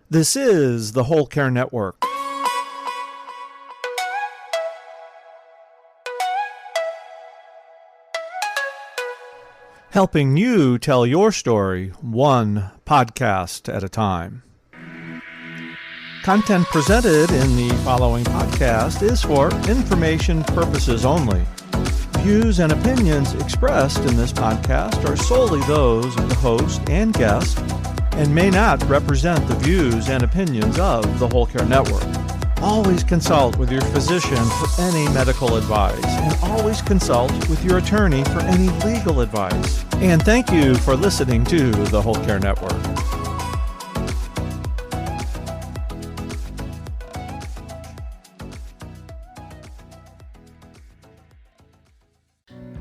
This is the Whole Care Network. Helping you tell your story one podcast at a time. Content presented in the following podcast is for information purposes only. Views and opinions expressed in this podcast are solely those of the host and guest and may not represent the views and opinions of the Whole Care Network. Always consult with your physician for any medical advice, and always consult with your attorney for any legal advice. And thank you for listening to the Whole Care Network.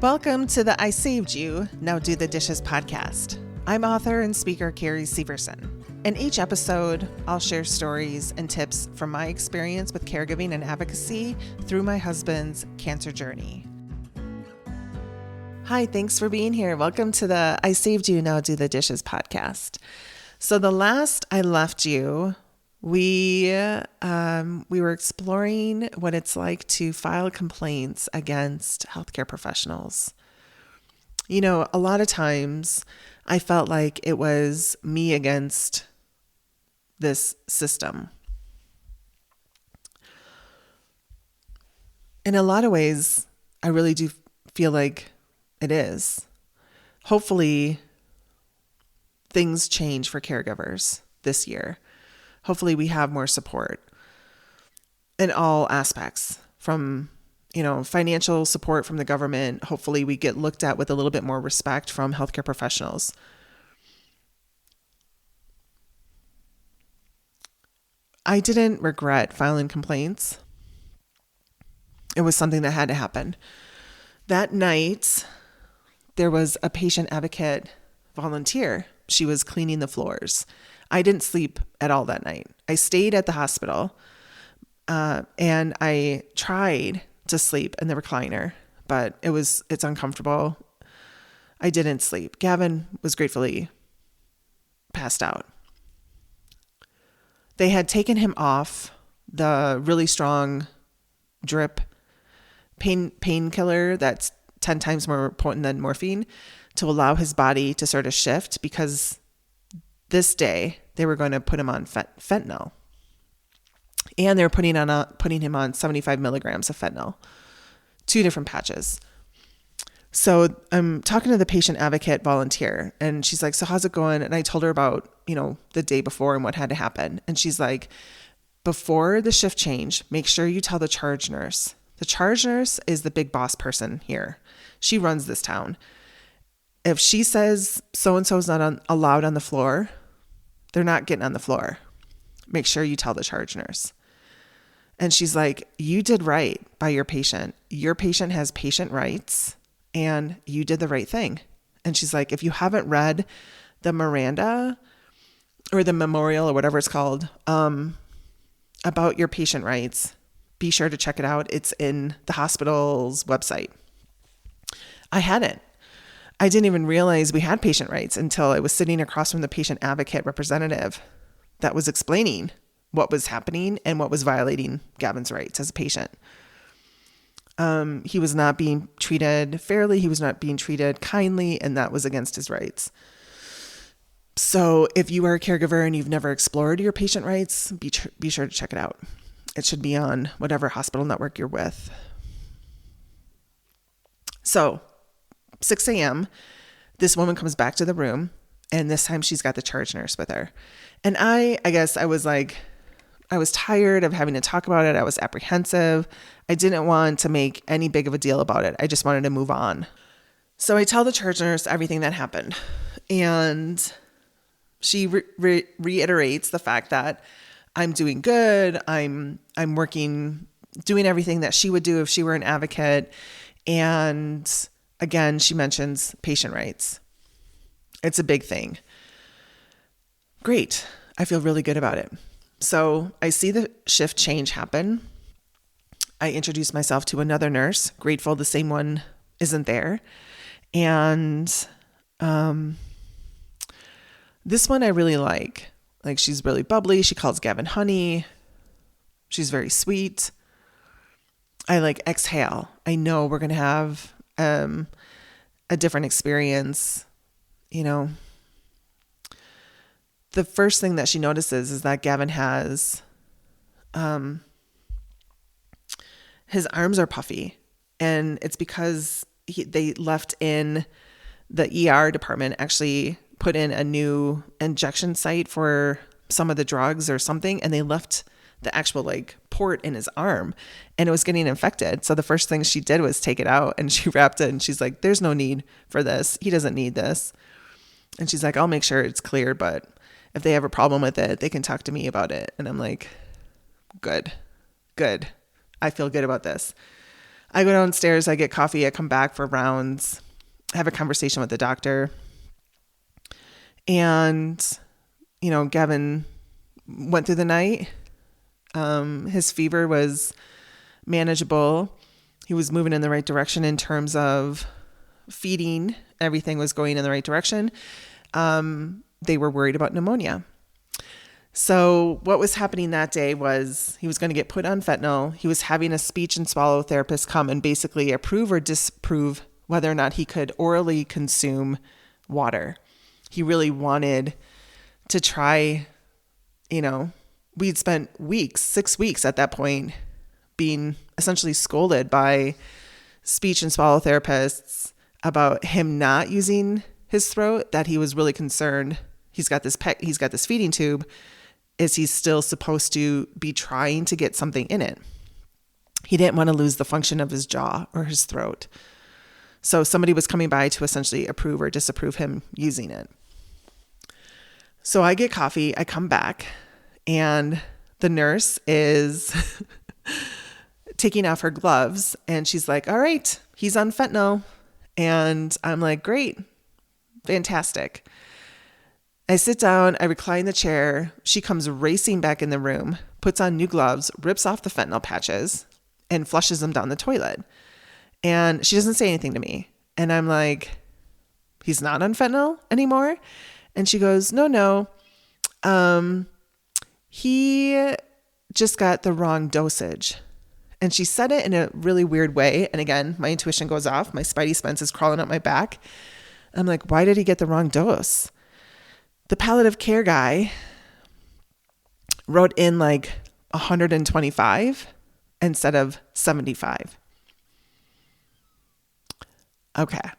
Welcome to the I Saved You, Now Do the Dishes podcast. I'm author and speaker Carrie Severson. In each episode, I'll share stories and tips from my experience with caregiving and advocacy through my husband's cancer journey. Hi, thanks for being here. Welcome to the I Saved You, Now Do the Dishes podcast. So the last I left you, we were exploring what it's like to file complaints against healthcare professionals. You know, a lot of times I felt like it was me against this system. In a lot of ways, I really do feel like it is. Hopefully, things change for caregivers this year. Hopefully, we have more support in all aspects, from financial support from the government. Hopefully we get looked at with a little bit more respect from healthcare professionals. I didn't regret filing complaints. It was something that had to happen. That night, there was a patient advocate volunteer. She was cleaning the floors. I didn't sleep at all that night. I stayed at the hospital and I tried to sleep in the recliner, but it's uncomfortable. I didn't sleep. Gavin was gratefully passed out. They had taken him off the really strong drip painkiller that's 10 times more potent than morphine to allow his body to sort of shift, because this day they were going to put him on fentanyl. And they were putting him on 75 milligrams of fentanyl, 2 different patches. So I'm talking to the patient advocate volunteer, and she's like, "So how's it going?" And I told her about, the day before and what had to happen. And she's like, "Before the shift change, make sure you tell the charge nurse. The charge nurse is the big boss person here. She runs this town. If she says so-and-so is not allowed on the floor, they're not getting on the floor. Make sure you tell the charge nurse." And she's like, "You did right by your patient. Your patient has patient rights, and you did the right thing." And she's like, "If you haven't read the Miranda or the memorial or whatever it's called about your patient rights, be sure to check it out. It's in the hospital's website." I hadn't. I didn't even realize we had patient rights until I was sitting across from the patient advocate representative that was explaining what was happening and what was violating Gavin's rights as a patient. He was not being treated fairly. He was not being treated kindly, and that was against his rights. So if you are a caregiver and you've never explored your patient rights, be sure to check it out. It should be on whatever hospital network you're with. So 6 a.m., this woman comes back to the room, and this time she's got the charge nurse with her. And I guess I was tired of having to talk about it. I was apprehensive. I didn't want to make any big of a deal about it. I just wanted to move on. So I tell the charge nurse everything that happened. And she reiterates the fact that I'm doing good. I'm working, doing everything that she would do if she were an advocate. And again, she mentions patient rights. It's a big thing. Great. I feel really good about it. So I see the shift change happen. I introduce myself to another nurse, grateful the same one isn't there. And this one I really like. Like, she's really bubbly. She calls Gavin honey. She's very sweet. I like exhale. I know we're going to have a different experience. You know, the first thing that she notices is that Gavin has, his arms are puffy, and it's because they left in the ER department, actually put in a new injection site for some of the drugs or something, and they left the actual like port in his arm, and it was getting infected. So the first thing she did was take it out, and she wrapped it, and she's like, there's no need for this. He doesn't need this. And she's like, I'll make sure it's clear, but if they have a problem with it, they can talk to me about it. And I'm like, good. I feel good about this. I go downstairs, I get coffee, I come back for rounds, have a conversation with the doctor. And, you know, Gavin went through the night. His fever was manageable. He was moving in the right direction in terms of feeding. Everything was going in the right direction. They were worried about pneumonia. So what was happening that day was he was going to get put on fentanyl. He was having a speech and swallow therapist come and basically approve or disapprove whether or not he could orally consume water. He really wanted to try, you know, we'd spent weeks, 6 weeks at that point, being essentially scolded by speech and swallow therapists about him not using his throat, that he was really concerned. He's got this feeding tube. Is he still supposed to be trying to get something in it? He didn't want to lose the function of his jaw or his throat. So somebody was coming by to essentially approve or disapprove him using it. So I get coffee, I come back, and the nurse is taking off her gloves, and she's like, all right, he's on fentanyl. And I'm like, great, fantastic. I sit down, I recline the chair. She comes racing back in the room, puts on new gloves, rips off the fentanyl patches, and flushes them down the toilet. And she doesn't say anything to me. And I'm like, he's not on fentanyl anymore? And she goes, no. He just got the wrong dosage. And she said it in a really weird way. And again, my intuition goes off. My spidey sense is crawling up my back. I'm like, why did he get the wrong dose? The palliative care guy wrote in like 125 instead of 75. Okay.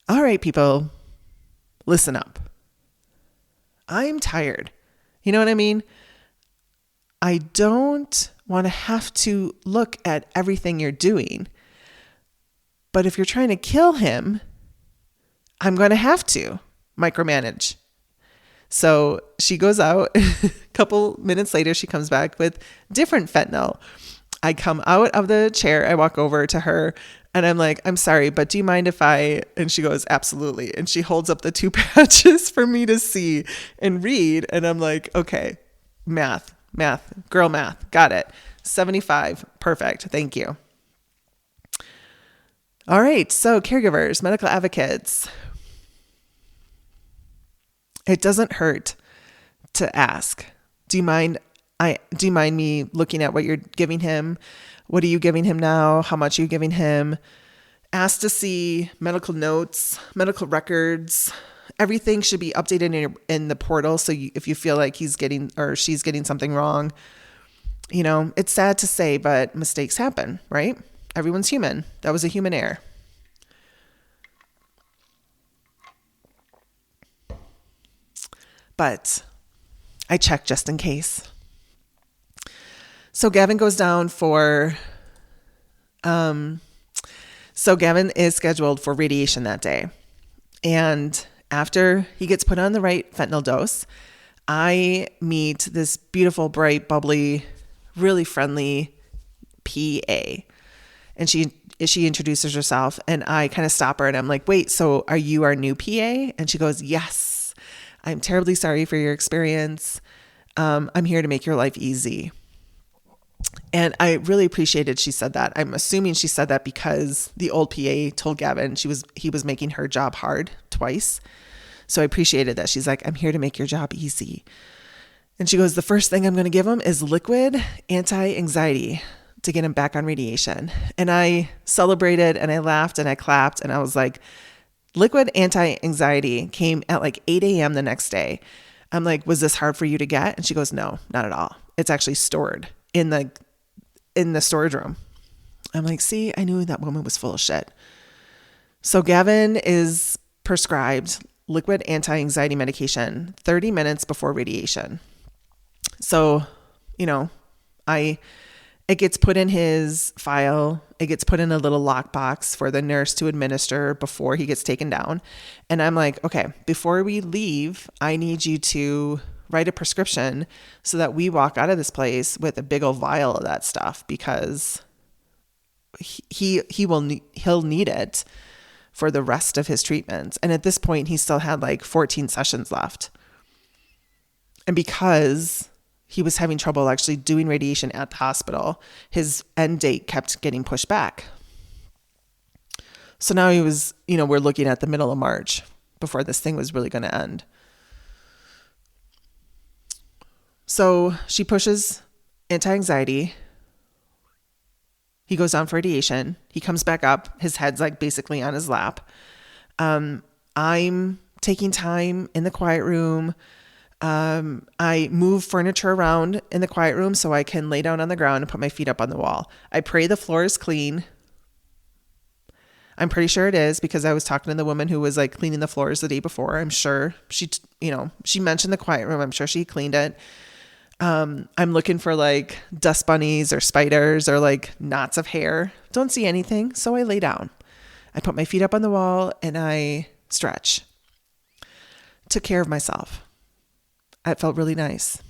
All right, people, listen up. I'm tired. You know what I mean? I don't want to have to look at everything you're doing. But if you're trying to kill him, I'm going to have to micromanage. So she goes out. A couple minutes later, she comes back with different fentanyl. I come out of the chair. I walk over to her and I'm like, I'm sorry, but do you mind if I, and she goes, absolutely. And she holds up the 2 patches for me to see and read. And I'm like, okay, math, girl math. Got it. 75. Perfect. Thank you. All right. So caregivers, medical advocates, it doesn't hurt to ask, do you mind me looking at what you're giving him? What are you giving him now? How much are you giving him? Ask to see medical notes, medical records. Everything should be updated in the portal. So if you feel like he's getting or she's getting something wrong, you know, it's sad to say, but mistakes happen, right? Everyone's human. That was a human error. But I check just in case. So Gavin goes down for, Gavin is scheduled for radiation that day. And after he gets put on the right fentanyl dose, I meet this beautiful, bright, bubbly, really friendly PA. And she introduces herself, and I kind of stop her and I'm like, wait, so are you our new PA? And she goes, yes, I'm terribly sorry for your experience. I'm here to make your life easy. And I really appreciated she said that. I'm assuming she said that because the old PA told Gavin he was making her job hard twice. So I appreciated that. She's like, I'm here to make your job easy. And she goes, the first thing I'm going to give him is liquid anti-anxiety to get him back on radiation. And I celebrated and I laughed and I clapped and I was like, liquid anti-anxiety came at like 8 a.m. the next day. I'm like, was this hard for you to get? And she goes, no, not at all. It's actually stored in the storage room. I'm like, see, I knew that woman was full of shit. So Gavin is prescribed liquid anti-anxiety medication 30 minutes before radiation. So, it gets put in his file. It gets put in a little lockbox for the nurse to administer before he gets taken down. And I'm like, okay, before we leave, I need you to write a prescription so that we walk out of this place with a big old vial of that stuff, because he'll need it for the rest of his treatment. And at this point, he still had like 14 sessions left. And because he was having trouble actually doing radiation at the hospital, his end date kept getting pushed back. So now he was, we're looking at the middle of March before this thing was really going to end. So she pushes anti-anxiety. He goes down for radiation. He comes back up. His head's like basically on his lap. I'm taking time in the quiet room. I move furniture around in the quiet room so I can lay down on the ground and put my feet up on the wall. I pray the floor is clean. I'm pretty sure it is, because I was talking to the woman who was like cleaning the floors the day before. I'm sure she mentioned the quiet room. I'm sure she cleaned it. I'm looking for like dust bunnies or spiders or like knots of hair. Don't see anything. So I lay down. I put my feet up on the wall and I stretch. Took care of myself. It felt really nice.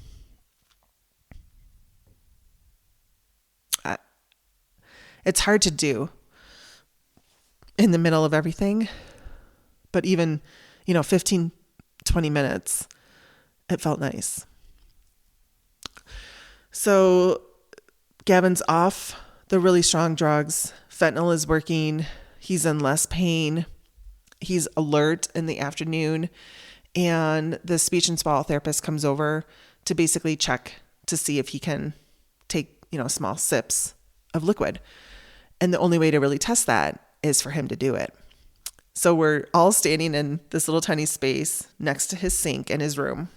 It's hard to do in the middle of everything, but even, 15, 20 minutes, it felt nice. So Gavin's off the really strong drugs. Fentanyl is working. He's in less pain. He's alert in the afternoon. And the speech and swallow therapist comes over to basically check to see if he can take, small sips of liquid. And the only way to really test that is for him to do it. So we're all standing in this little tiny space next to his sink in his room.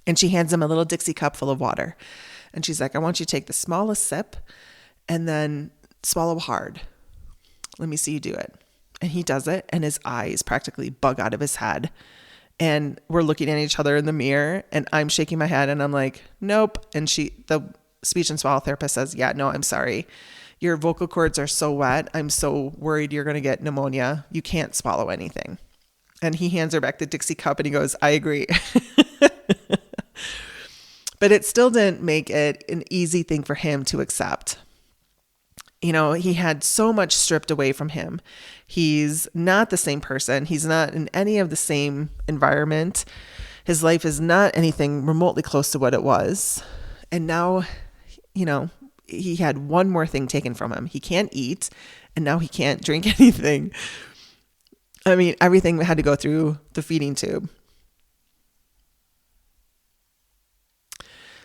And she hands him a little Dixie cup full of water. And she's like, I want you to take the smallest sip and then swallow hard. Let me see you do it. And he does it, and his eyes practically bug out of his head. And we're looking at each other in the mirror, and I'm shaking my head, and I'm like, nope. And the speech and swallow therapist says, yeah, no, I'm sorry. Your vocal cords are so wet. I'm so worried you're going to get pneumonia. You can't swallow anything. And he hands her back the Dixie cup, and he goes, I agree. But it still didn't make it an easy thing for him to accept. He had so much stripped away from him. He's not the same person. He's not in any of the same environment. His life is not anything remotely close to what it was. And now, he had one more thing taken from him. He can't eat, and now he can't drink anything. I mean, everything had to go through the feeding tube.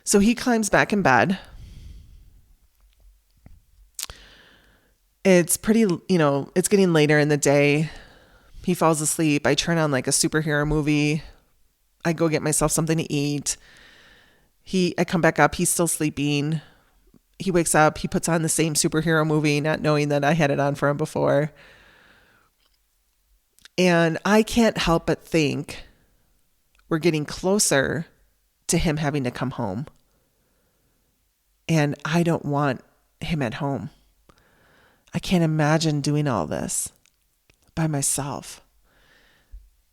So he climbs back in bed. It's pretty, it's getting later in the day. He falls asleep. I turn on like a superhero movie. I go get myself something to eat. I come back up. He's still sleeping. He wakes up. He puts on the same superhero movie, not knowing that I had it on for him before. And I can't help but think we're getting closer to him having to come home. And I don't want him at home. I can't imagine doing all this by myself.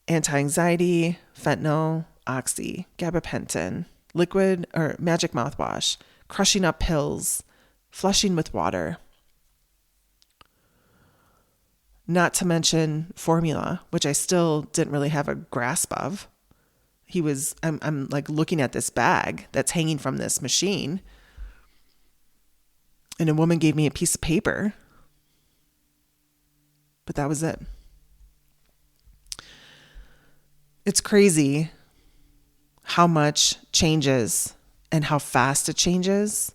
Anti-anxiety, fentanyl, oxy, gabapentin, liquid or magic mouthwash, crushing up pills, flushing with water. Not to mention formula, which I still didn't really have a grasp of. I'm like looking at this bag that's hanging from this machine. And a woman gave me a piece of paper, but that was it. It's crazy how much changes and how fast it changes.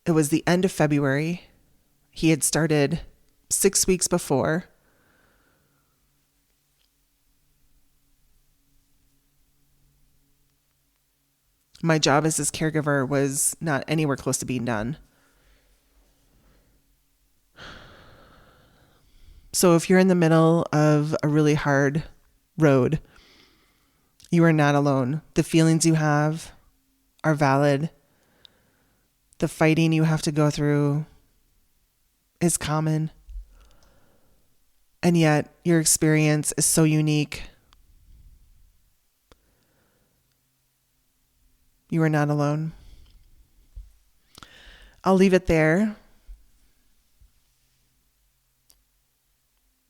It was the end of February. He had started 6 weeks before. My job as his caregiver was not anywhere close to being done. So if you're in the middle of a really hard road, you are not alone. The feelings you have are valid. The fighting you have to go through is common. And yet your experience is so unique. You are not alone. I'll leave it there.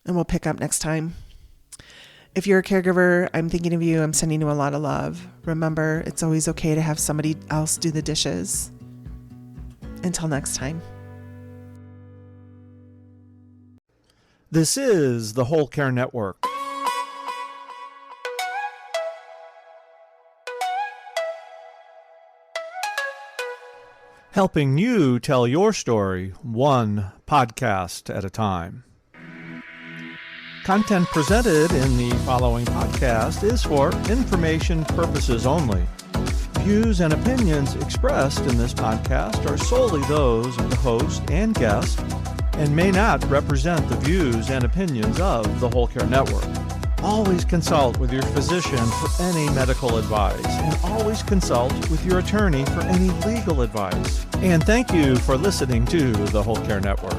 And we'll pick up next time. If you're a caregiver, I'm thinking of you. I'm sending you a lot of love. Remember, it's always okay to have somebody else do the dishes. Until next time. This is the Whole Care Network. Helping you tell your story one podcast at a time. Content presented in the following podcast is for information purposes only. Views and opinions expressed in this podcast are solely those of the host and guest and may not represent the views and opinions of the Whole Care Network. Always consult with your physician for any medical advice, and always consult with your attorney for any legal advice. And thank you for listening to the Whole Care Network.